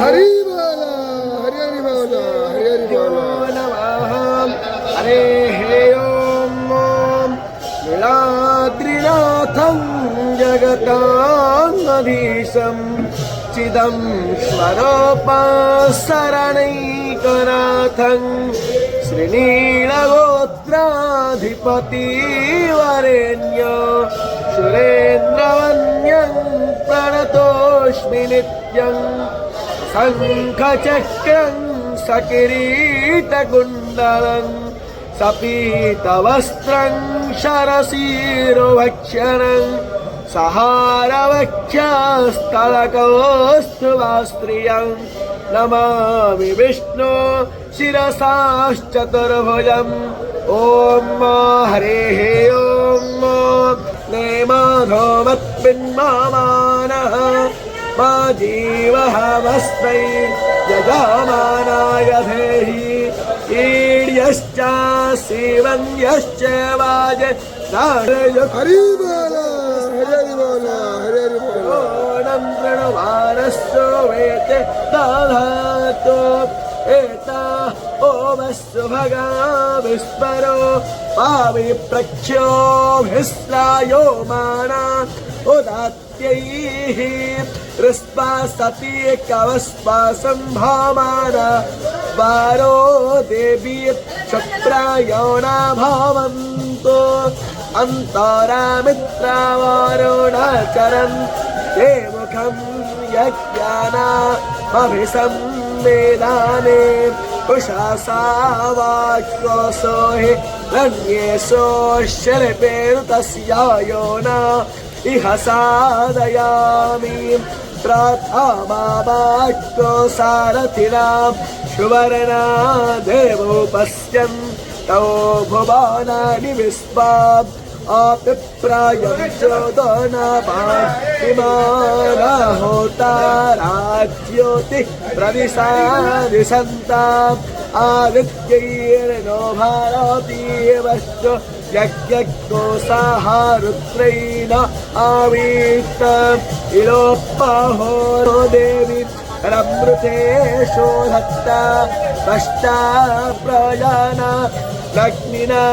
हरि बोला हरि हरि बोला हरि हरि बोला नमः हरे हे ओम नीलाद्रिनाथं जगतामधीशं चिदं स्वरूपशरणैकनाथं श्रीनीलगोत्राधिपतिवरेण्य सुरेन्द्रवन्द्यं प्रणतोऽस्मि नित्यं शङ्खचक्रं सकिरीटकुण्डलं सपीतवस्त्रं शरशिरोभक्षणं सहारवक्षस्थलकौस्तुभस्त्रियं नमामि विष्णु शिरसाश्चतुर्भुजम् ॐ हरेः ॐ नेमाधोमत्पिन्मानः मा जीवहवस्मै यजमानाय धेहि ईड्यश्च शिवन्यश्च वाज हरि बोला हरि हरि बोला हरि हरि बोला ओणं प्रणवानस्तु वेते दधातु एता ओमस्तु भगा विस्मरो पाविप्रख्योभिस्रायो माना उदात्यैः हृस्पा सती कवस्पासं भामाना वारो देवी क्षत्रायोना भवन्तु अन्तरामित्रावरुणाचरन् ते मुखं यज्ञानामभिसंवेदाने कुशासावाक्योऽसो हि रण्येषो शिल्पेरुतस्य योना इह साधयामि प्रार्थमावाक्यो सारथिनां सुवर्णा देवो पश्यन् तौ भुवनानि विश्वाम् अपिप्रायं चोदनाहोताराज्योति प्रदिशादिशन्ताम् आदित्यैर्नो भारतीयवश्च यज्ञकोशाः रुद्रेण आवीत इलोपहो देवी रमृते शोधत्ता पष्टा प्रजाना लग्निना